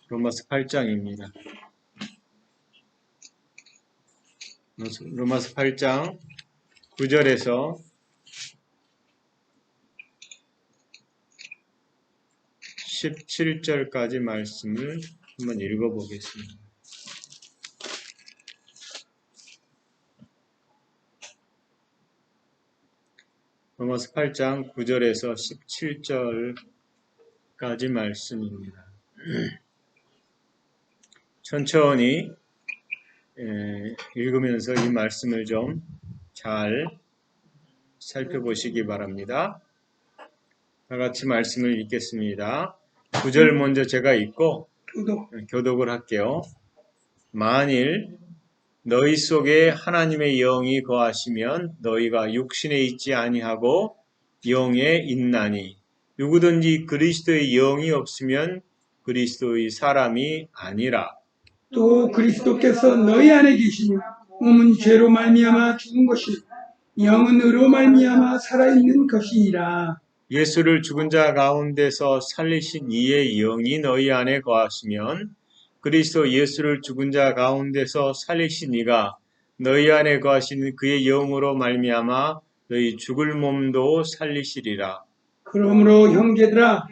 로마서 8장입니다. 로마서 8장 9절에서 17절까지 말씀을 한번 읽어보겠습니다. 로마서 8장 9절에서 17절까지 말씀입니다. 천천히 읽으면서 이 말씀을 좀 잘 살펴보시기 바랍니다. 다 같이 말씀을 읽겠습니다. 9절 먼저 제가 읽고 교독을 할게요. 만일 너희 속에 하나님의 영이 거하시면 너희가 육신에 있지 아니하고 영에 있나니 누구든지 그리스도의 영이 없으면 그리스도의 사람이 아니라. 또 그리스도께서 너희 안에 계시며 몸은 죄로 말미암아 죽은 것이 영은 의로 말미암아 살아있는 것이니라. 예수를 죽은 자 가운데서 살리신 이의 영이 너희 안에 거하시면 그리스도 예수를 죽은 자 가운데서 살리신 이가 너희 안에 거하시는 그의 영으로 말미암아 너희 죽을 몸도 살리시리라. 그러므로 형제들아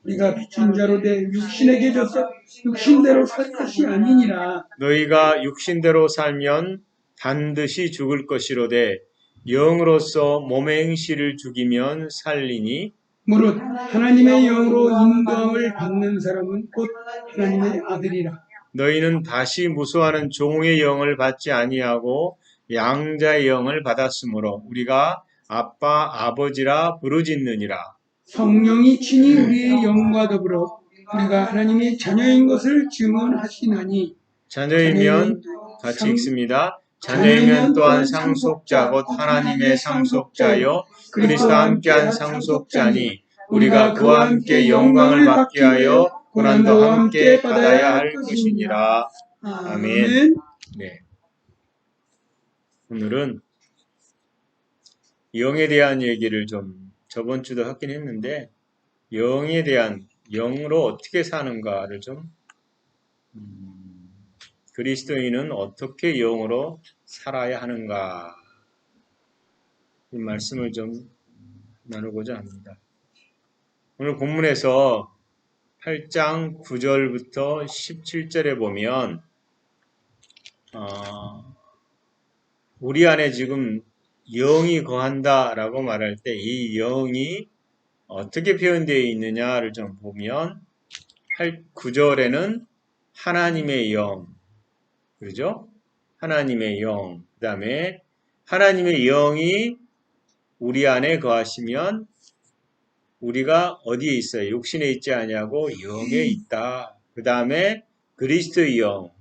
우리가 빚진 자로 돼 육신에게 져서 육신대로 살 것이 아니니라. 너희가 육신대로 살면 반드시 죽을 것이로되 영으로서 몸의 행실을 죽이면 살리니. 무릇 하나님의 영으로 인도함을 받는 사람은 곧 하나님의 아들이라. 너희는 다시 무수하는 종의 영을 받지 아니하고 양자의 영을 받았으므로 우리가 아빠 아버지라 부르짖느니라. 성령이 친히 우리의 영과 더불어 우리가 하나님의 자녀인 것을 증언하시나니. 자녀이면 같이 읽습니다. 자녀이면 또한 상속자 곧 하나님의 상속자요 그리스도와 함께한 상속자니 우리가 그와 함께 영광을 받게 하여 고난도 함께 받아야 할 것이니라. 아멘. 네. 오늘은 영에 대한 얘기를 좀 저번 주도 하긴 했는데 영에 대한 영으로 어떻게 사는가를 좀 그리스도인은 어떻게 영으로 살아야 하는가 이 말씀을 좀 나누고자 합니다. 오늘 본문에서 8장 9절부터 17절에 보면 우리 안에 지금 영이 거한다라고 말할 때 이 영이 어떻게 표현되어 있느냐를 좀 보면 9절에는 하나님의 영, 그렇죠? 하나님의 영, 그 다음에 하나님의 영이 우리 안에 거하시면 우리가 어디에 있어요? 육신에 있지 아니하고 영에 있다. 그 다음에 그리스도의 영,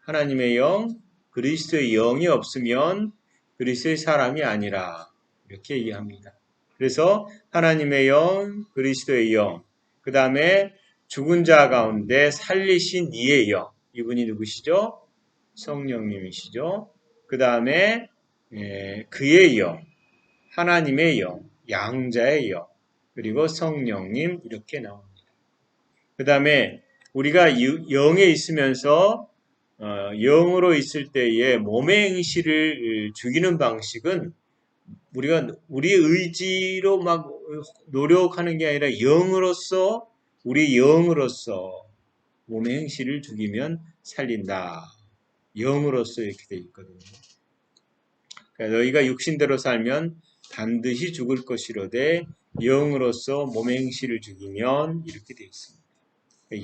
하나님의 영, 그리스도의 영이 없으면 그리스도의 사람이 아니라 이렇게 얘기합니다. 그래서 하나님의 영, 그리스도의 영, 그 다음에 죽은 자 가운데 살리신 이의 영, 이분이 누구시죠? 성령님이시죠. 그 다음에 그의 영, 하나님의 영, 양자의 영, 그리고 성령님 이렇게 나옵니다. 그 다음에 우리가 영에 있으면서 영으로 있을 때에 몸의 행실을 죽이는 방식은 우리가 우리 의지로 막 노력하는 게 아니라 영으로서 우리 영으로서 몸의 행실을 죽이면 살린다. 영으로서 이렇게 돼 있거든요. 그러니까 너희가 육신대로 살면 반드시 죽을 것이로되 영으로서 몸의 행실을 죽이면 이렇게 돼 있습니다.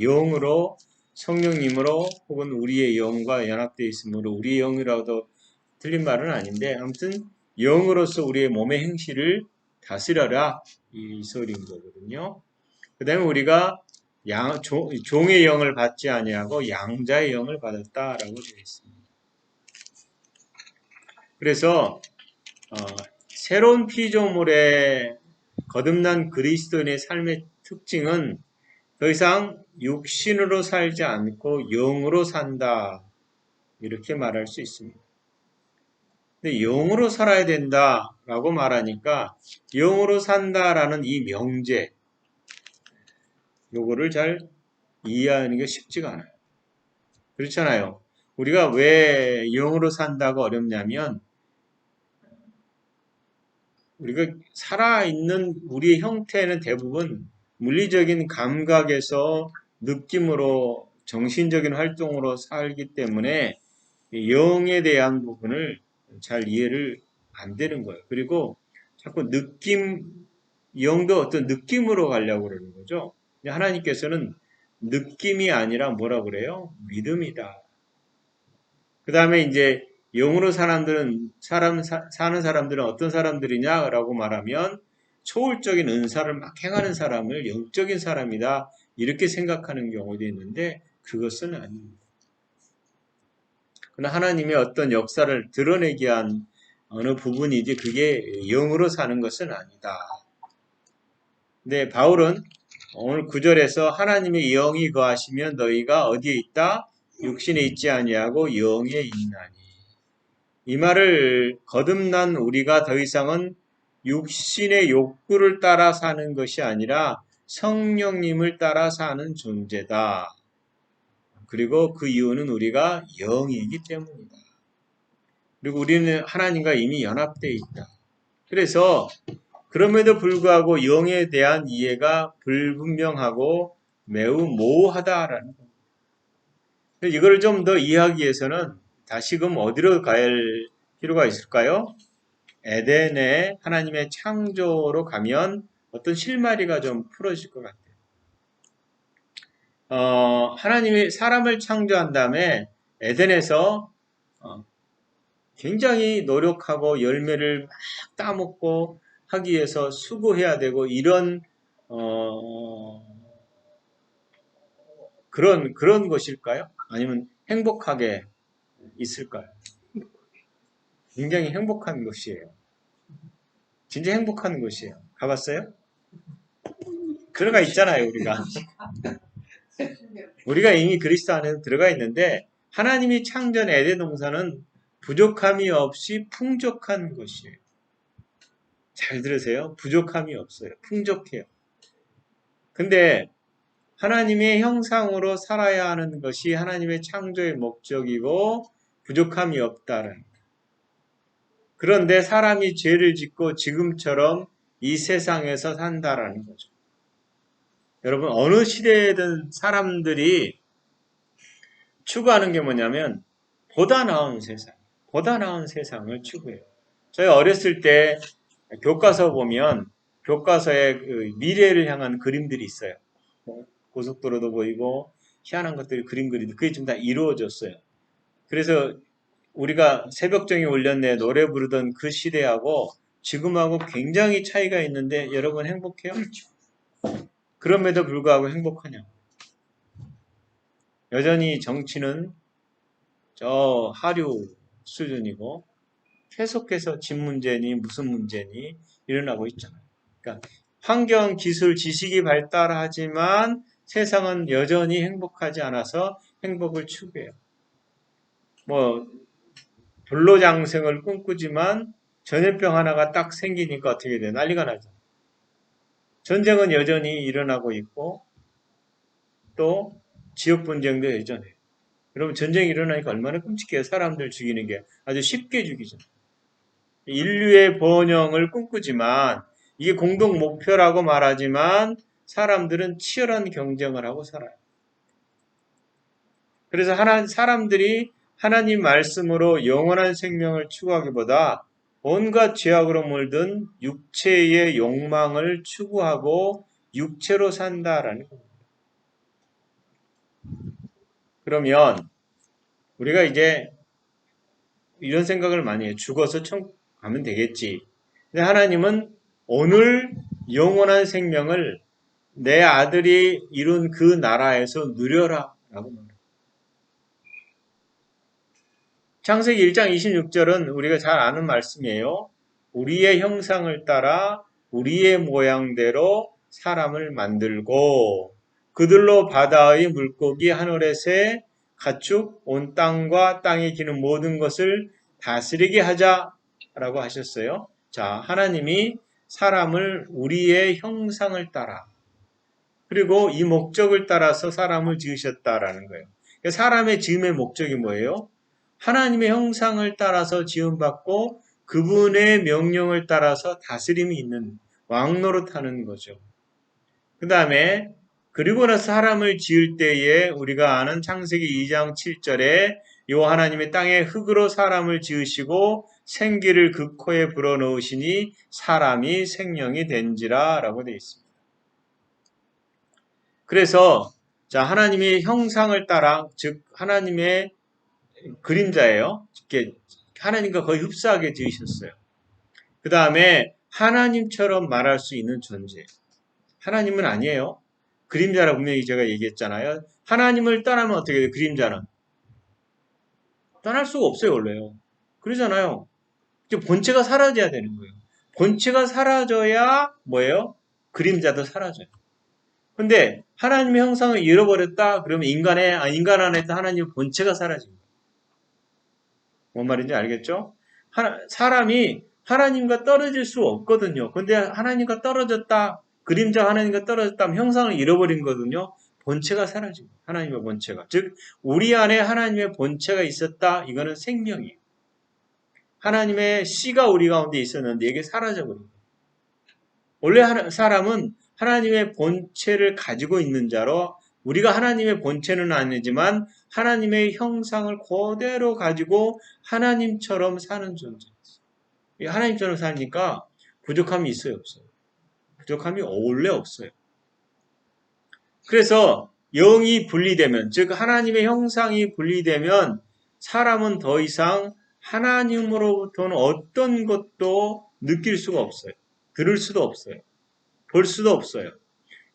영으로 성령님으로 혹은 우리의 영과 연합되어 있으므로 우리의 영이라도 틀린 말은 아닌데 아무튼 영으로서 우리의 몸의 행실을 다스려라 이 소리인 거거든요. 그 다음에 우리가 종의 영을 받지 아니하고 양자의 영을 받았다라고 되어 있습니다. 그래서 새로운 피조물에 거듭난 그리스도인의 삶의 특징은 더 이상 육신으로 살지 않고 영으로 산다 이렇게 말할 수 있습니다. 근데 영으로 살아야 된다라고 말하니까 영으로 산다라는 이 명제 요거를 잘 이해하는 게 쉽지가 않아요. 그렇잖아요. 우리가 왜 영으로 산다고 어렵냐면 우리가 살아있는 우리의 형태는 대부분 물리적인 감각에서 느낌으로 정신적인 활동으로 살기 때문에 영에 대한 부분을 잘 이해를 안 되는 거예요. 그리고 자꾸 영도 어떤 느낌으로 가려고 그러는 거죠. 하나님께서는 느낌이 아니라 뭐라 그래요? 믿음이다. 그 다음에 이제 영으로 사는 사람들은 어떤 사람들이냐라고 말하면 초월적인 은사를 막 행하는 사람을 영적인 사람이다. 이렇게 생각하는 경우도 있는데 그것은 아닙니다. 그러나 하나님의 어떤 역사를 드러내기 위한 어느 부분이지 그게 영으로 사는 것은 아니다. 근데 바울은 오늘 9절에서 하나님의 영이 거하시면 너희가 어디에 있다? 육신에 있지 아니하고 영에 있나니. 이 말을 거듭난 우리가 더 이상은 육신의 욕구를 따라 사는 것이 아니라 성령님을 따라 사는 존재다. 그리고 그 이유는 우리가 영이기 때문이다. 그리고 우리는 하나님과 이미 연합되어 있다. 그래서 그럼에도 불구하고 영에 대한 이해가 불분명하고 매우 모호하다라는 겁니다. 이걸 좀 더 이해하기 위해서는 다시금 어디로 가야 할 필요가 있을까요? 에덴의 하나님의 창조로 가면 어떤 실마리가 좀 풀어질 것 같아요. 하나님이 사람을 창조한 다음에 에덴에서 굉장히 노력하고 열매를 막 따먹고 하기 위해서 수고해야 되고 이런 그런 것일까요? 아니면 행복하게 있을까요? 굉장히 행복한 것이에요. 진짜 행복한 것이에요. 가봤어요? 들어가 있잖아요, 우리가. 우리가 이미 그리스도 안에 들어가 있는데 하나님이 창조한 에덴 동산은 부족함이 없이 풍족한 것이에요. 잘 들으세요. 부족함이 없어요. 풍족해요. 근데 하나님의 형상으로 살아야 하는 것이 하나님의 창조의 목적이고 부족함이 없다는. 그런데 사람이 죄를 짓고 지금처럼 이 세상에서 산다라는 거죠. 여러분 어느 시대에든 사람들이 추구하는 게 뭐냐면 보다 나은 세상을 추구해요. 저희 어렸을 때 교과서 보면 교과서에 그 미래를 향한 그림들이 있어요. 고속도로도 보이고 희한한 것들이 그림 그리는데 그게 좀 다 이루어졌어요. 그래서 우리가 새벽정에 울렸네 노래 부르던 그 시대하고 지금하고 굉장히 차이가 있는데 여러분 행복해요? 그럼에도 불구하고 행복하냐? 여전히 정치는 저 하류 수준이고 계속해서 집 문제니 무슨 문제니 일어나고 있잖아요. 그러니까 환경, 기술, 지식이 발달하지만 세상은 여전히 행복하지 않아서 행복을 추구해요. 불로장생을 꿈꾸지만 전염병 하나가 딱 생기니까 어떻게 돼? 난리가 나죠. 전쟁은 여전히 일어나고 있고 또 지역 분쟁도 여전히. 여러분 전쟁이 일어나니까 얼마나 끔찍해요. 사람들 죽이는 게 아주 쉽게 죽이죠. 인류의 번영을 꿈꾸지만 이게 공동 목표라고 말하지만 사람들은 치열한 경쟁을 하고 살아요. 그래서 사람들이 하나님 말씀으로 영원한 생명을 추구하기보다 온갖 죄악으로 물든 육체의 욕망을 추구하고 육체로 산다라는 겁니다. 그러면 우리가 이제 이런 생각을 많이 해요. 죽어서 천국 가면 되겠지. 근데 하나님은 오늘 영원한 생명을 내 아들이 이룬 그 나라에서 누려라 라고 말합니다. 창세기 1장 26절은 우리가 잘 아는 말씀이에요. 우리의 형상을 따라 우리의 모양대로 사람을 만들고 그들로 바다의 물고기 하늘의 새 가축 온 땅과 땅에 기는 모든 것을 다스리게 하자라고 하셨어요. 자, 하나님이 사람을 우리의 형상을 따라 그리고 이 목적을 따라서 사람을 지으셨다라는 거예요. 그러니까 사람의 지음의 목적이 뭐예요? 하나님의 형상을 따라서 지음받고 그분의 명령을 따라서 다스림이 있는 왕노릇하는 거죠. 그 다음에 그리고 나서 사람을 지을 때에 우리가 아는 창세기 2장 7절에 요 하나님의 땅에 흙으로 사람을 지으시고 생기를 그 코에 불어넣으시니 사람이 생명이 된지라 라고 되어 있습니다. 그래서 자 하나님의 형상을 따라 즉 하나님의 그림자예요. 이렇게 하나님과 거의 흡사하게 지으셨어요. 그 다음에 하나님처럼 말할 수 있는 존재. 하나님은 아니에요. 그림자라고 분명히 제가 얘기했잖아요. 하나님을 떠나면 어떻게 돼요? 그림자는 떠날 수가 없어요, 원래요. 그러잖아요. 이제 본체가 사라져야 되는 거예요. 본체가 사라져야 뭐예요? 그림자도 사라져요. 근데 하나님의 형상을 잃어버렸다 그러면 인간 안에 있던 하나님의 본체가 사라집니다. 뭔 말인지 알겠죠? 사람이 하나님과 떨어질 수 없거든요. 근데 하나님과 떨어졌다, 그림자 하나님과 떨어졌다면 형상을 잃어버린 거거든요. 본체가 사라집니다. 하나님의 본체가. 즉 우리 안에 하나님의 본체가 있었다. 이거는 생명이에요. 하나님의 씨가 우리 가운데 있었는데 이게 사라져버린 거예요. 원래 사람은 하나님의 본체를 가지고 있는 자로 우리가 하나님의 본체는 아니지만 하나님의 형상을 그대로 가지고 하나님처럼 사는 존재였어요. 하나님처럼 사니까 부족함이 있어요, 없어요? 부족함이 원래 없어요. 그래서 영이 분리되면, 즉 하나님의 형상이 분리되면 사람은 더 이상 하나님으로부터는 어떤 것도 느낄 수가 없어요. 들을 수도 없어요. 볼 수도 없어요.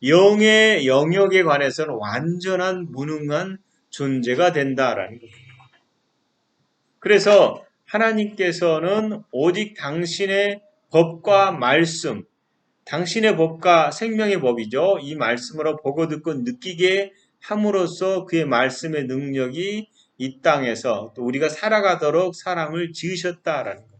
영의 영역에 관해서는 완전한 무능한 존재가 된다라는 거예요. 그래서 하나님께서는 오직 당신의 법과 말씀, 당신의 법과 생명의 법이죠. 이 말씀으로 보고 듣고 느끼게 함으로써 그의 말씀의 능력이 이 땅에서 또 우리가 살아가도록 사람을 지으셨다라는 거예요.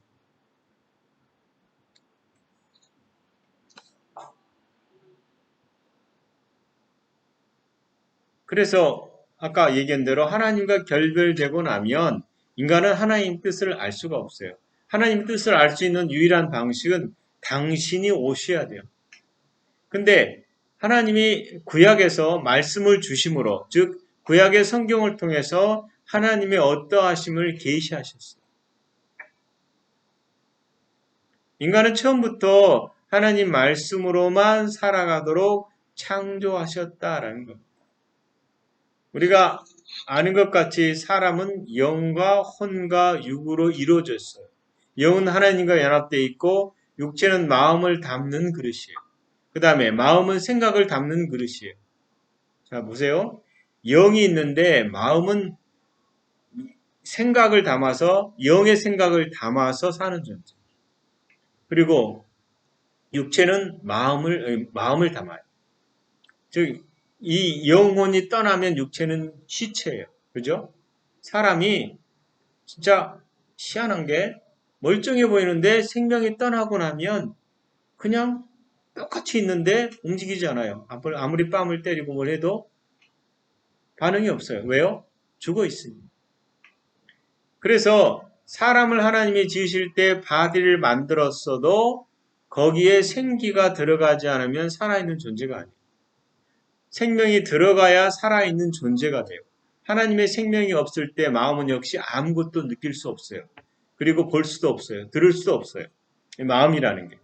그래서 아까 얘기한 대로 하나님과 결별되고 나면 인간은 하나님 뜻을 알 수가 없어요. 하나님 뜻을 알 수 있는 유일한 방식은 당신이 오셔야 돼요. 근데 하나님이 구약에서 말씀을 주심으로, 즉 구약의 성경을 통해서 하나님의 어떠하심을 계시하셨어요. 인간은 처음부터 하나님 말씀으로만 살아가도록 창조하셨다라는 겁니다. 우리가 아는 것 같이 사람은 영과 혼과 육으로 이루어졌어요. 영은 하나님과 연합되어 있고 육체는 마음을 담는 그릇이에요. 그 다음에 마음은 생각을 담는 그릇이에요. 자 보세요. 영이 있는데 마음은 생각을 담아서 영의 생각을 담아서 사는 존재. 그리고 육체는 마음을 담아요. 즉 이 영혼이 떠나면 육체는 시체예요. 그죠? 사람이 진짜 희한한 게 멀쩡해 보이는데 생명이 떠나고 나면 그냥 똑같이 있는데 움직이지 않아요. 아무리 뺨을 때리고 뭘 해도 반응이 없어요. 왜요? 죽어 있습니다. 그래서 사람을 하나님이 지으실 때 바디를 만들었어도 거기에 생기가 들어가지 않으면 살아있는 존재가 아니에요. 생명이 들어가야 살아있는 존재가 돼요. 하나님의 생명이 없을 때 마음은 역시 아무것도 느낄 수 없어요. 그리고 볼 수도 없어요. 들을 수도 없어요. 마음이라는 게.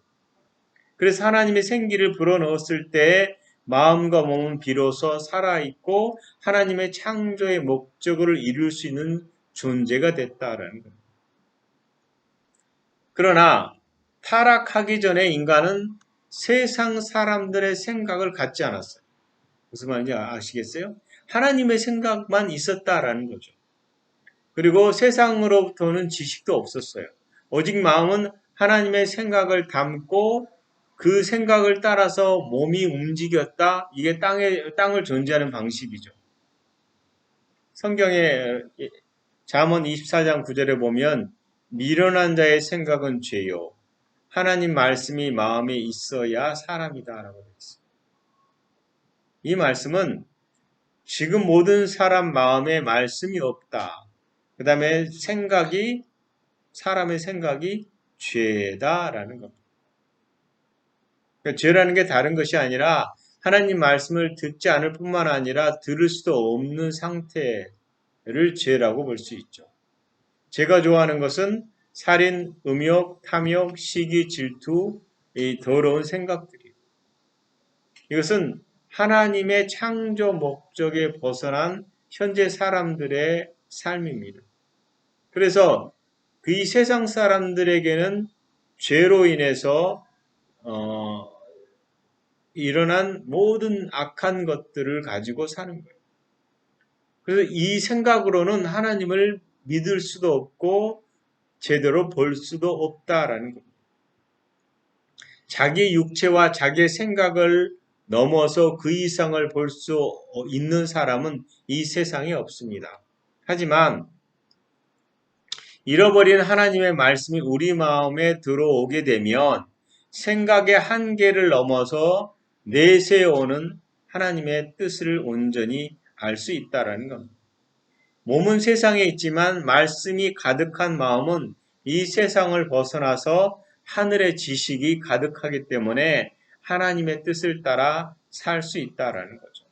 그래서 하나님의 생기를 불어넣었을 때 마음과 몸은 비로소 살아있고 하나님의 창조의 목적을 이룰 수 있는 존재가 됐다라는 거예요. 그러나 타락하기 전에 인간은 세상 사람들의 생각을 갖지 않았어요. 무슨 말인지 아시겠어요? 하나님의 생각만 있었다라는 거죠. 그리고 세상으로부터는 지식도 없었어요. 오직 마음은 하나님의 생각을 담고 그 생각을 따라서 몸이 움직였다. 이게 땅을 존재하는 방식이죠. 성경에 잠언 24장 9절에 보면 미련한 자의 생각은 죄요. 하나님 말씀이 마음에 있어야 사람이다 라고 되어 있습니다. 이 말씀은 지금 모든 사람 마음에 말씀이 없다. 그 다음에 사람의 생각이 죄다라는 겁니다. 그러니까 죄라는 게 다른 것이 아니라 하나님 말씀을 듣지 않을 뿐만 아니라 들을 수도 없는 상태를 죄라고 볼 수 있죠. 제가 좋아하는 것은 살인, 음욕, 탐욕, 시기, 질투, 이 더러운 생각들이에요. 이것은 하나님의 창조 목적에 벗어난 현재 사람들의 삶입니다. 그래서 이 세상 사람들에게는 죄로 인해서 일어난 모든 악한 것들을 가지고 사는 거예요. 그래서 이 생각으로는 하나님을 믿을 수도 없고 제대로 볼 수도 없다라는 겁니다. 자기 육체와 자기의 생각을 넘어서 그 이상을 볼 수 있는 사람은 이 세상에 없습니다. 하지만 잃어버린 하나님의 말씀이 우리 마음에 들어오게 되면 생각의 한계를 넘어서 내세우는 하나님의 뜻을 온전히 알 수 있다는 겁니다. 몸은 세상에 있지만 말씀이 가득한 마음은 이 세상을 벗어나서 하늘의 지식이 가득하기 때문에 하나님의 뜻을 따라 살 수 있다는 거죠.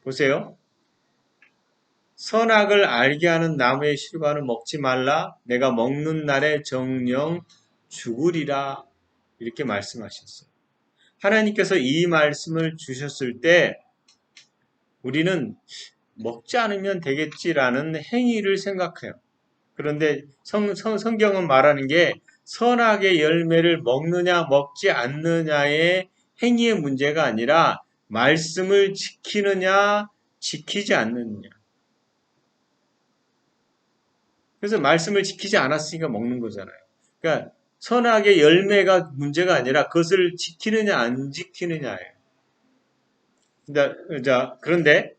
보세요. 선악을 알게 하는 나무의 실과는 먹지 말라. 내가 먹는 날에 정령 죽으리라. 이렇게 말씀하셨어요. 하나님께서 이 말씀을 주셨을 때 우리는 먹지 않으면 되겠지라는 행위를 생각해요. 그런데 성경은 말하는 게 선악의 열매를 먹느냐 먹지 않느냐의 행위의 문제가 아니라 말씀을 지키느냐 지키지 않느냐. 그래서 말씀을 지키지 않았으니까 먹는 거잖아요. 그러니까 선악의 열매가 문제가 아니라 그것을 지키느냐 안 지키느냐예요. 그런데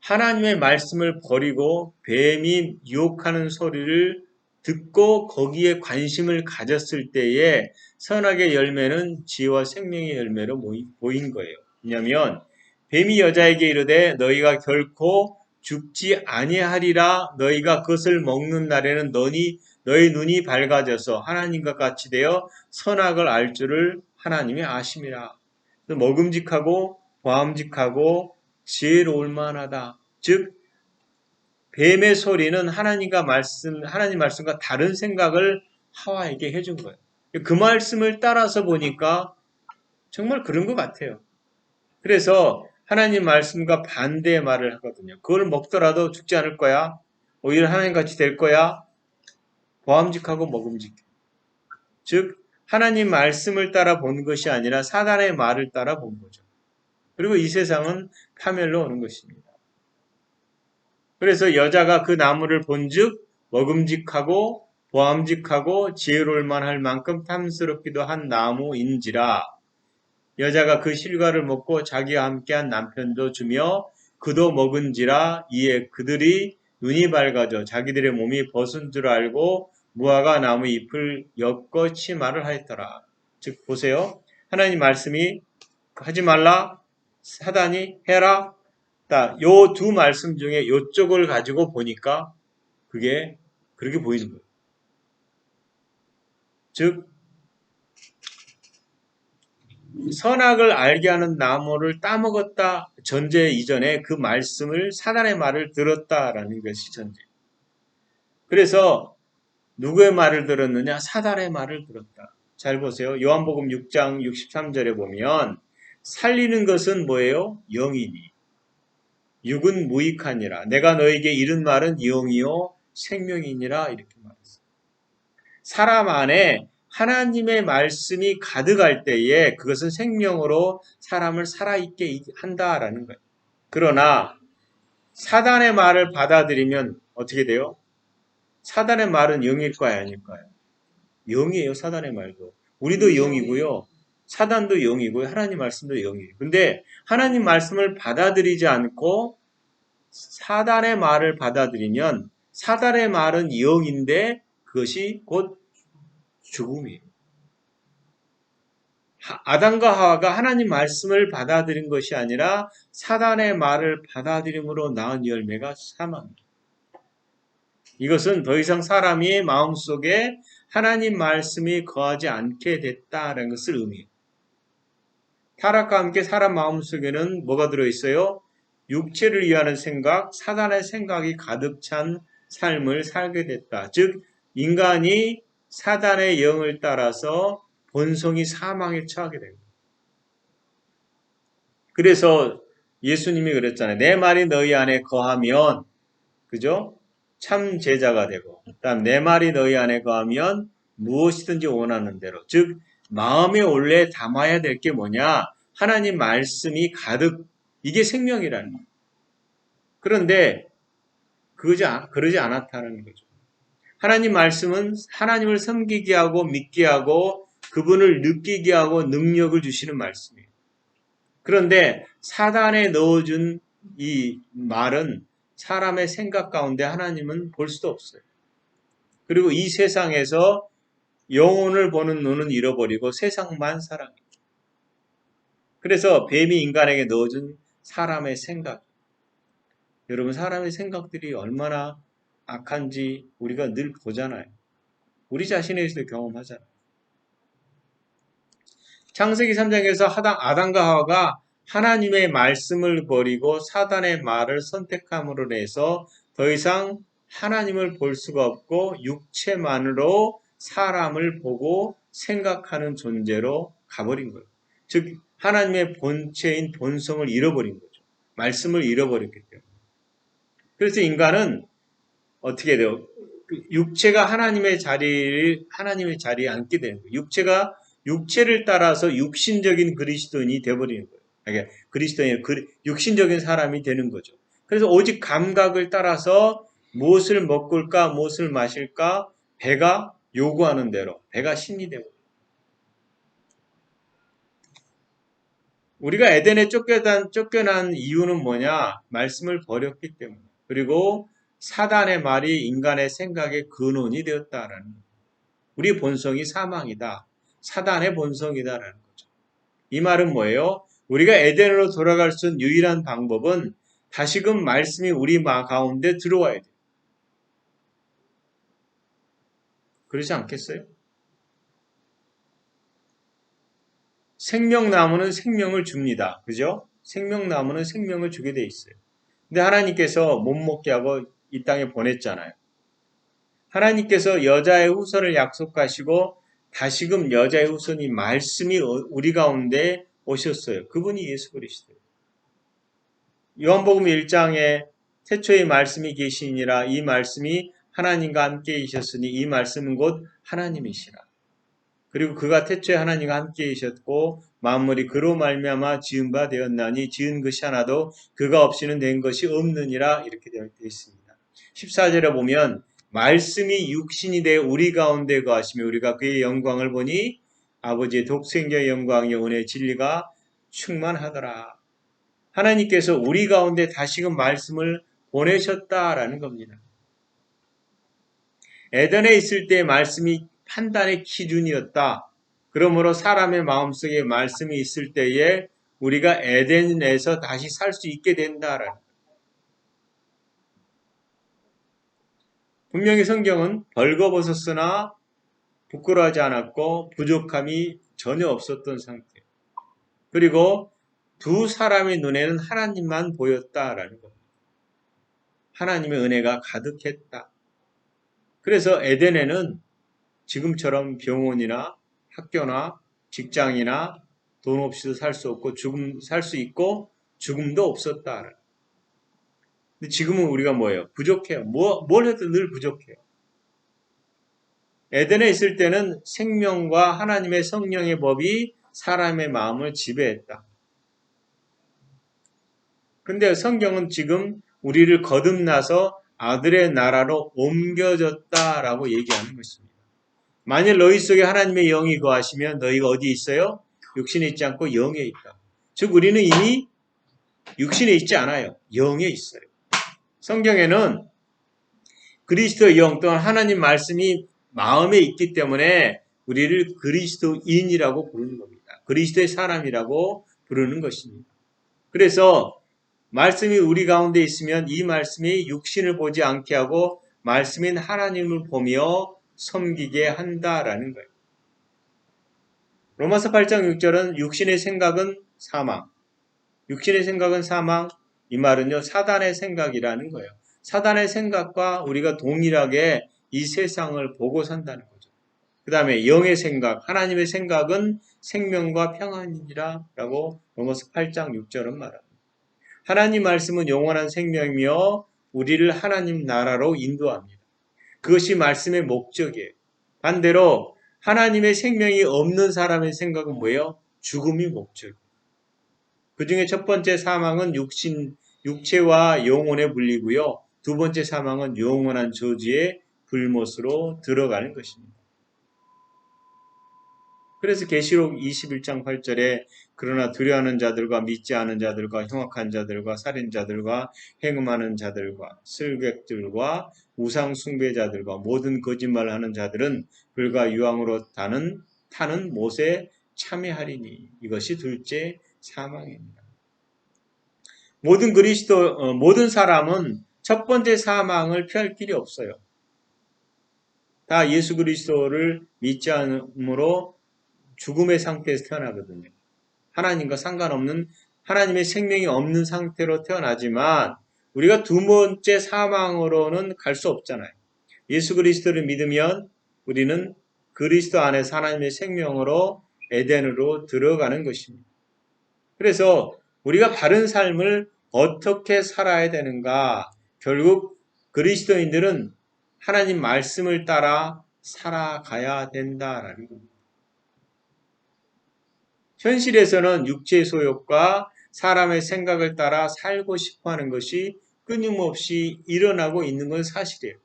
하나님의 말씀을 버리고 뱀이 유혹하는 소리를 듣고 거기에 관심을 가졌을 때에 선악의 열매는 지혜와 생명의 열매로 보인 거예요. 왜냐하면 뱀이 여자에게 이르되 너희가 결코 죽지 아니하리라. 너희가 그것을 먹는 날에는 너희 눈이 밝아져서 하나님과 같이 되어 선악을 알 줄을 하나님이 아심이라. 먹음직하고 보암직하고 지혜로울 만하다. 즉 뱀의 소리는 하나님 말씀과 다른 생각을 하와에게 해준 거예요. 그 말씀을 따라서 보니까 정말 그런 것 같아요. 그래서 하나님 말씀과 반대의 말을 하거든요. 그걸 먹더라도 죽지 않을 거야. 오히려 하나님같이 될 거야. 보암직하고 먹음직해. 즉 하나님 말씀을 따라 본 것이 아니라 사단의 말을 따라 본 거죠. 그리고 이 세상은 파멸로 오는 것입니다. 그래서 여자가 그 나무를 본즉 먹음직하고 보암직하고 지혜로울 만할 만큼 탐스럽기도 한 나무인지라. 여자가 그 실과를 먹고 자기와 함께한 남편도 주며 그도 먹은지라. 이에 그들이 눈이 밝아져 자기들의 몸이 벗은 줄 알고 무화과 나무 잎을 엮어 치마를 하였더라. 즉 보세요. 하나님 말씀이 하지 말라. 사단이 해라. 요 두 말씀 중에 요쪽을 가지고 보니까 그게 그렇게 보이는 거예요. 즉 선악을 알게 하는 나무를 따먹었다 전제 이전에 그 말씀을 사단의 말을 들었다라는 것이 전제. 그래서 누구의 말을 들었느냐? 사단의 말을 들었다. 잘 보세요. 요한복음 6장 63절에 보면 살리는 것은 뭐예요? 영이니 육은 무익하니라. 내가 너에게 이른 말은 영이요 생명이니라. 이렇게 말했어요. 사람 안에 하나님의 말씀이 가득할 때에 그것은 생명으로 사람을 살아있게 한다라는 거예요. 그러나 사단의 말을 받아들이면 어떻게 돼요? 사단의 말은 영일까요? 아닐까요? 영이에요. 사단의 말도. 우리도 영이고요. 사단도 영이고요. 하나님 말씀도 영이에요. 근데 하나님 말씀을 받아들이지 않고 사단의 말을 받아들이면 사단의 말은 영인데 그것이 곧 죽음이에요. 아담과 하와가 하나님 말씀을 받아들인 것이 아니라 사단의 말을 받아들임으로 낳은 열매가 사망입니다. 이것은 더 이상 사람의 마음속에 하나님 말씀이 거하지 않게 됐다는 것을 의미해요. 타락과 함께 사람 마음속에는 뭐가 들어있어요? 육체를 위하는 생각, 사단의 생각이 가득 찬 삶을 살게 됐다. 즉 인간이 사단의 영을 따라서 본성이 사망에 처하게 됩니다. 그래서 예수님이 그랬잖아요. 내 말이 너희 안에 거하면, 그죠? 참 제자가 되고, 그다음 내 말이 너희 안에 거하면 무엇이든지 원하는 대로. 즉 마음에 원래 담아야 될 게 뭐냐? 하나님 말씀이 가득, 이게 생명이라는 거예요. 그런데 그러지 않았다는 거죠. 하나님 말씀은 하나님을 섬기게 하고 믿게 하고 그분을 느끼게 하고 능력을 주시는 말씀이에요. 그런데 사단에 넣어준 이 말은 사람의 생각 가운데 하나님은 볼 수도 없어요. 그리고 이 세상에서 영혼을 보는 눈은 잃어버리고 세상만 사랑해요. 그래서 뱀이 인간에게 넣어준 사람의 생각. 여러분 사람의 생각들이 얼마나 악한지 우리가 늘 보잖아요. 우리 자신에서도 경험하잖아요. 창세기 3장에서 아담과 하와가 하나님의 말씀을 버리고 사단의 말을 선택함으로 인해서 더 이상 하나님을 볼 수가 없고 육체만으로 사람을 보고 생각하는 존재로 가버린 거예요. 즉 하나님의 본체인 본성을 잃어버린 거죠. 말씀을 잃어버렸기 때문에. 그래서 인간은 어떻게 돼요? 육체가 하나님의 자리에 앉게 되는 거예요. 육체를 따라서 육신적인 그리스도인이 되어버리는 거예요. 그러니까 육신적인 사람이 되는 거죠. 그래서 오직 감각을 따라서 무엇을 먹을까, 무엇을 마실까, 배가 요구하는 대로, 배가 신이 되고. 우리가 에덴에 쫓겨난 이유는 뭐냐? 말씀을 버렸기 때문에. 그리고 사단의 말이 인간의 생각의 근원이 되었다라는 거예요. 우리 본성이 사망이다. 사단의 본성이다라는 거죠. 이 말은 뭐예요? 우리가 에덴으로 돌아갈 수 있는 유일한 방법은 다시금 말씀이 우리 가운데 들어와야 돼요. 그렇지 않겠어요? 생명나무는 생명을 줍니다. 그죠? 생명나무는 생명을 주게 돼 있어요. 근데 하나님께서 못 먹게 하고 이 땅에 보냈잖아요. 하나님께서 여자의 후손을 약속하시고 다시금 여자의 후손이 말씀이 우리 가운데 오셨어요. 그분이 예수 그리스도예요. 요한복음 1장에 태초에 말씀이 계시니라 이 말씀이 하나님과 함께 계셨으니 이 말씀은 곧 하나님이시라. 그리고 그가 태초에 하나님과 함께 계셨고 만물이 그로 말미암아 지은 바 되었나니 지은 것이 하나도 그가 없이는 된 것이 없느니라 이렇게 되어 있습니다. 14절에 보면 말씀이 육신이 되어 우리 가운데 거하시며 우리가 그의 영광을 보니 아버지의 독생자의 영광의 은혜의 진리가 충만하더라. 하나님께서 우리 가운데 다시금 말씀을 보내셨다라는 겁니다. 에덴에 있을 때 말씀이 판단의 기준이었다. 그러므로 사람의 마음속에 말씀이 있을 때에 우리가 에덴에서 다시 살 수 있게 된다라는 거예요. 분명히 성경은 벌거벗었으나 부끄러워하지 않았고 부족함이 전혀 없었던 상태. 그리고 두 사람의 눈에는 하나님만 보였다라는 겁니다. 하나님의 은혜가 가득했다. 그래서 에덴에는 지금처럼 병원이나 학교나 직장이나 돈 없이도 살 수 없고 살 수 있고 죽음도 없었다. 근데 지금은 우리가 뭐예요? 부족해요. 뭘 해도 늘 부족해요. 에덴에 있을 때는 생명과 하나님의 성령의 법이 사람의 마음을 지배했다. 근데 성경은 지금 우리를 거듭나서 아들의 나라로 옮겨졌다라고 얘기하는 것입니다. 만일 너희 속에 하나님의 영이 거하시면 너희가 어디에 있어요? 육신에 있지 않고 영에 있다. 즉 우리는 이미 육신에 있지 않아요. 영에 있어요. 성경에는 그리스도의 영 또한 하나님 말씀이 마음에 있기 때문에 우리를 그리스도인이라고 부르는 겁니다. 그리스도의 사람이라고 부르는 것입니다. 그래서 말씀이 우리 가운데 있으면 이 말씀이 육신을 보지 않게 하고 말씀인 하나님을 보며 섬기게 한다라는 거예요. 로마서 8장 6절은 육신의 생각은 사망. 육신의 생각은 사망. 이 말은요, 사단의 생각이라는 거예요. 사단의 생각과 우리가 동일하게 이 세상을 보고 산다는 거죠. 그 다음에 영의 생각, 하나님의 생각은 생명과 평안이니라 라고 로마서 8장 6절은 말합니다. 하나님 말씀은 영원한 생명이며 우리를 하나님 나라로 인도합니다. 그것이 말씀의 목적이에요. 반대로 하나님의 생명이 없는 사람의 생각은 뭐예요? 죽음이 목적. 그 중에 첫 번째 사망은 육체와 영혼에 불리고요. 두 번째 사망은 영원한 저주의 불못으로 들어가는 것입니다. 그래서 계시록 21장 8절에 그러나 두려워하는 자들과 믿지 않은 자들과 흉악한 자들과 살인자들과 행음하는 자들과 슬객들과 우상 숭배자들과 모든 거짓말을 하는 자들은 불과 유황으로 타는 못에 참여하리니 이것이 둘째 사망입니다. 모든 사람은 첫 번째 사망을 피할 길이 없어요. 다 예수 그리스도를 믿지 않으므로 죽음의 상태에서 태어나거든요. 하나님과 상관없는 하나님의 생명이 없는 상태로 태어나지만 우리가 두 번째 사망으로는 갈 수 없잖아요. 예수 그리스도를 믿으면 우리는 그리스도 안에서 하나님의 생명으로 에덴으로 들어가는 것입니다. 그래서 우리가 바른 삶을 어떻게 살아야 되는가? 결국 그리스도인들은 하나님 말씀을 따라 살아가야 된다라는 겁니다. 현실에서는 육체의 소욕과 사람의 생각을 따라 살고 싶어하는 것이 끊임없이 일어나고 있는 건 사실이에요.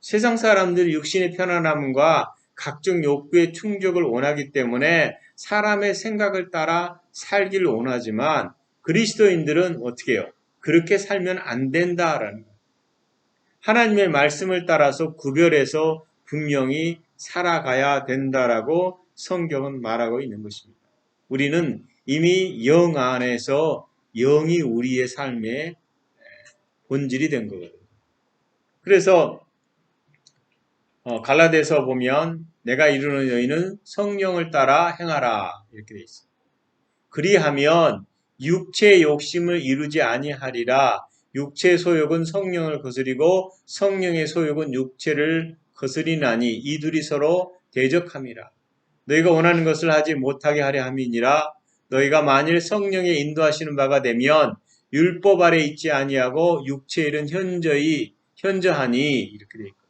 세상 사람들이 육신의 편안함과 각종 욕구의 충족을 원하기 때문에 사람의 생각을 따라 살기를 원하지만 그리스도인들은 어떻게 해요? 그렇게 살면 안 된다라는 거예요. 하나님의 말씀을 따라서 구별해서 분명히 살아가야 된다라고 성경은 말하고 있는 것입니다. 우리는 이미 영 안에서 영이 우리의 삶의 본질이 된 거거든요. 그래서 갈라디아서 보면 내가 이루는 너희는 성령을 따라 행하라 이렇게 돼 있어요. 그리하면 육체의 욕심을 이루지 아니하리라. 육체의 소욕은 성령을 거스리고 성령의 소욕은 육체를 거스리나니 이 둘이 서로 대적함이라. 너희가 원하는 것을 하지 못하게 하려 함이니라. 너희가 만일 성령의 인도하시는 바가 되면 율법 아래 있지 아니하고 육체의 일은 현저하니 이렇게 돼 있거든요.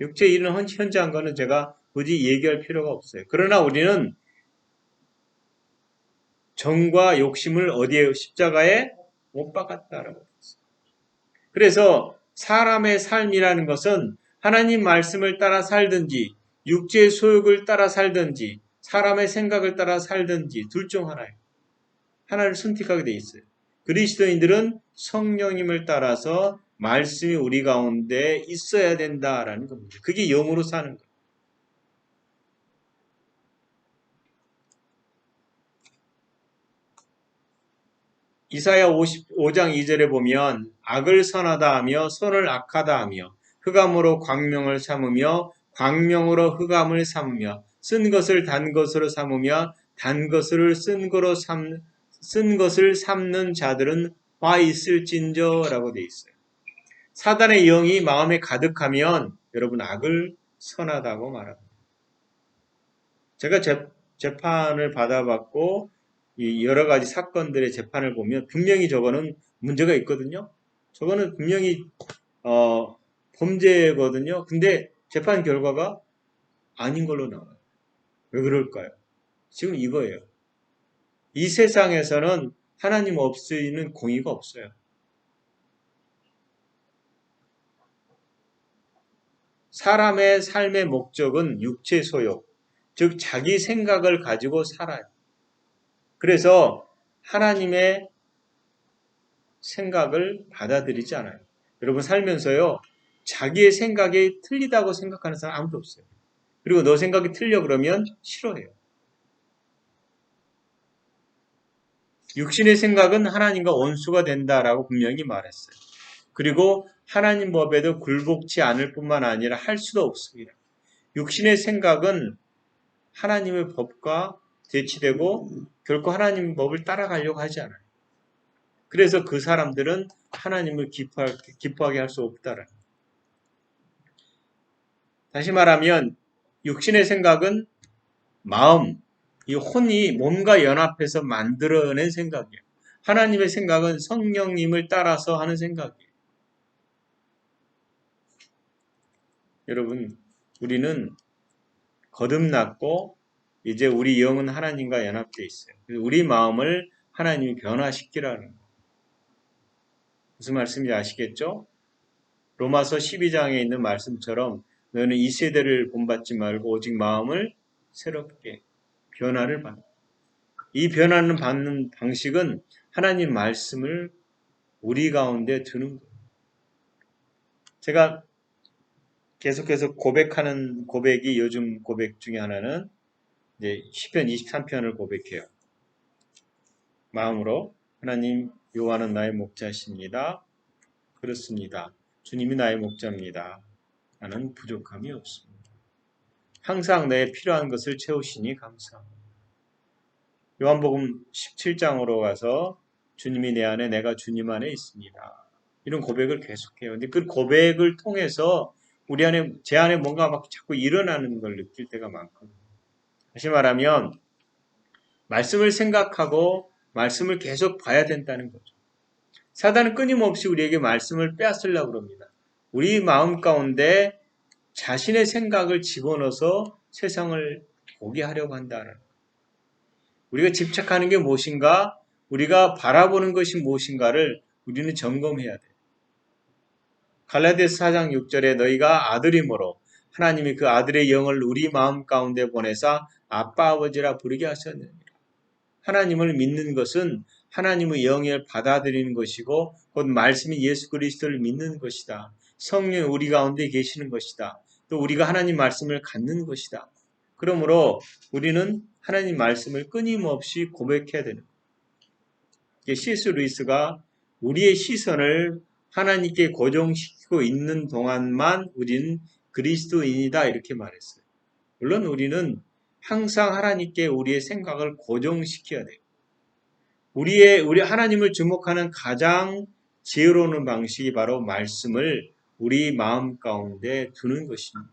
육체의 일은 현저한 거는 제가 굳이 얘기할 필요가 없어요. 그러나 우리는 정과 욕심을 어디에 십자가에 못 박았다라고 했어요. 그래서 사람의 삶이라는 것은 하나님 말씀을 따라 살든지 육체의 소욕을 따라 살든지 사람의 생각을 따라 살든지 둘 중 하나예요. 하나를 선택하게 돼 있어요. 그리스도인들은 성령님을 따라서 말씀이 우리 가운데 있어야 된다라는 겁니다. 그게 영으로 사는 거예요. 이사야 55장 2절에 보면 악을 선하다 하며 선을 악하다 하며 흑암으로 광명을 삼으며 광명으로 흑암을 삼으며 쓴 것을 단 것으로 삼으며 단 것을 쓴 것을 삼는 자들은 화 있을진저라고 되어 있어요. 사단의 영이 마음에 가득하면 여러분 악을 선하다고 말합니다. 제가 재판을 받아봤고 이 여러 가지 사건들의 재판을 보면 분명히 저거는 문제가 있거든요. 저거는 분명히 범죄거든요. 근데 재판 결과가 아닌 걸로 나와요. 왜 그럴까요? 지금 이거예요. 이 세상에서는 하나님 없이는 공의가 없어요. 사람의 삶의 목적은 육체 소욕, 즉 자기 생각을 가지고 살아요. 그래서 하나님의 생각을 받아들이지 않아요. 여러분 살면서요. 자기의 생각이 틀리다고 생각하는 사람 아무도 없어요. 그리고 너 생각이 틀려 그러면 싫어해요. 육신의 생각은 하나님과 원수가 된다라고 분명히 말했어요. 그리고 하나님 법에도 굴복치 않을 뿐만 아니라 할 수도 없습니다. 육신의 생각은 하나님의 법과 대치되고 결코 하나님의 법을 따라가려고 하지 않아요. 그래서 그 사람들은 하나님을 기뻐하게 할 수 없다라는. 다시 말하면 육신의 생각은 마음, 이 혼이 몸과 연합해서 만들어낸 생각이에요. 하나님의 생각은 성령님을 따라서 하는 생각이에요. 여러분, 우리는 거듭났고 이제 우리 영은 하나님과 연합되어 있어요. 우리 마음을 하나님이 변화시키라는 거예요. 무슨 말씀인지 아시겠죠? 로마서 12장에 있는 말씀처럼 너는 이 세대를 본받지 말고 오직 마음을 새롭게 변화를 받는. 이 변화를 받는 방식은 하나님 말씀을 우리 가운데 두는 거예요. 제가 계속해서 고백하는 고백이 요즘 고백 중에 하나는 이제 시편 23편을 고백해요. 마음으로 하나님 여호와는 나의 목자십니다. 그렇습니다. 주님이 나의 목자입니다. 나는 부족함이 없습니다. 항상 내 필요한 것을 채우시니 감사합니다. 요한복음 17장으로 가서 주님이 내 안에 내가 주님 안에 있습니다. 이런 고백을 계속해요. 근데 그 고백을 통해서 우리 안에 제 안에 뭔가 막 자꾸 일어나는 걸 느낄 때가 많거든요. 다시 말하면 말씀을 생각하고 말씀을 계속 봐야 된다는 거죠. 사단은 끊임없이 우리에게 말씀을 빼앗으려고 합니다. 우리 마음 가운데 자신의 생각을 집어넣어서 세상을 보게 하려고 한다는 거예요. 우리가 집착하는 게 무엇인가, 우리가 바라보는 것이 무엇인가를 우리는 점검해야 돼요. 갈라디아서 4장 6절에 너희가 아들이므로 하나님이 그 아들의 영을 우리 마음 가운데 보내사 아빠 아버지라 부르게 하셨느니라. 하나님을 믿는 것은 하나님의 영을 받아들이는 것이고 곧 말씀이 예수 그리스도를 믿는 것이다. 성령이 우리 가운데 계시는 것이다. 또 우리가 하나님 말씀을 갖는 것이다. 그러므로 우리는 하나님 말씀을 끊임없이 고백해야 되는 거예요. C.S. 루이스가 우리의 시선을 하나님께 고정시키고 있는 동안만 우리는 그리스도인이다 이렇게 말했어요. 물론 우리는 항상 하나님께 우리의 생각을 고정시켜야 돼요. 우리 하나님을 주목하는 가장 지혜로운 방식이 바로 말씀을 우리 마음 가운데 두는 것입니다.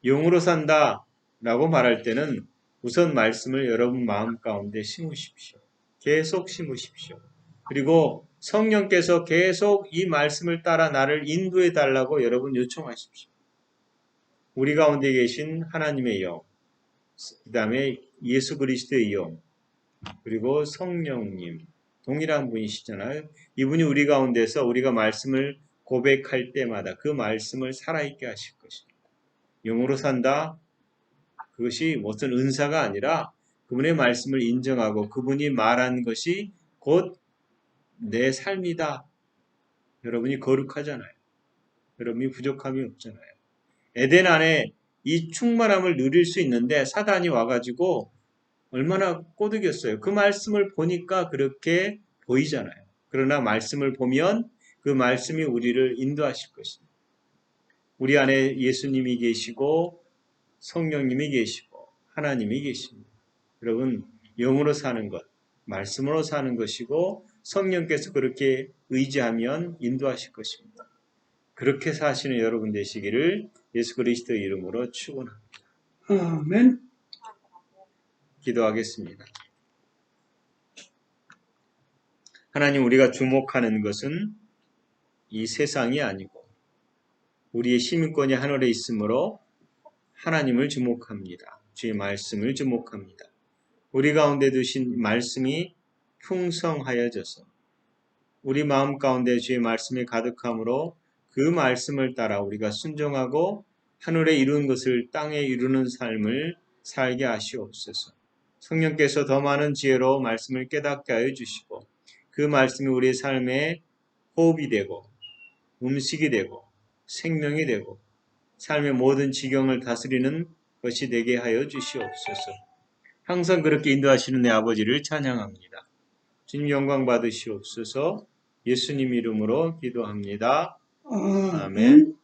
영으로 산다라고 말할 때는 우선 말씀을 여러분 마음 가운데 심으십시오. 계속 심으십시오. 그리고 성령께서 계속 이 말씀을 따라 나를 인도해 달라고 여러분 요청하십시오. 우리 가운데 계신 하나님의 영, 그 다음에 예수 그리스도의 영, 그리고 성령님, 동일한 분이시잖아요. 이분이 우리 가운데서 우리가 말씀을 고백할 때마다 그 말씀을 살아있게 하실 것입니다. 영으로 산다, 그것이 무슨 은사가 아니라 그분의 말씀을 인정하고 그분이 말한 것이 곧 내 삶이다. 여러분이 거룩하잖아요. 여러분이 부족함이 없잖아요. 에덴 안에 이 충만함을 누릴 수 있는데 사단이 와가지고 얼마나 꼬드겼어요. 그 말씀을 보니까 그렇게 보이잖아요. 그러나 말씀을 보면 그 말씀이 우리를 인도하실 것입니다. 우리 안에 예수님이 계시고 성령님이 계시고 하나님이 계십니다. 여러분 영으로 사는 것, 말씀으로 사는 것이고 성령께서 그렇게 의지하면 인도하실 것입니다. 그렇게 사시는 여러분 되시기를 예수 그리스도의 이름으로 축원합니다. 아멘. 기도하겠습니다. 하나님, 우리가 주목하는 것은 이 세상이 아니고 우리의 시민권이 하늘에 있으므로 하나님을 주목합니다. 주의 말씀을 주목합니다. 우리 가운데 두신 말씀이 풍성하여져서 우리 마음 가운데 주의 말씀이 가득함으로 그 말씀을 따라 우리가 순종하고 하늘에 이룬 것을 땅에 이루는 삶을 살게 하시옵소서. 성령께서 더 많은 지혜로 말씀을 깨닫게 하여 주시고 그 말씀이 우리의 삶에 호흡이 되고 음식이 되고 생명이 되고 삶의 모든 지경을 다스리는 것이 되게 하여 주시옵소서. 항상 그렇게 인도하시는 내 아버지를 찬양합니다. 주님 영광 받으시옵소서. 예수님 이름으로 기도합니다. 아멘.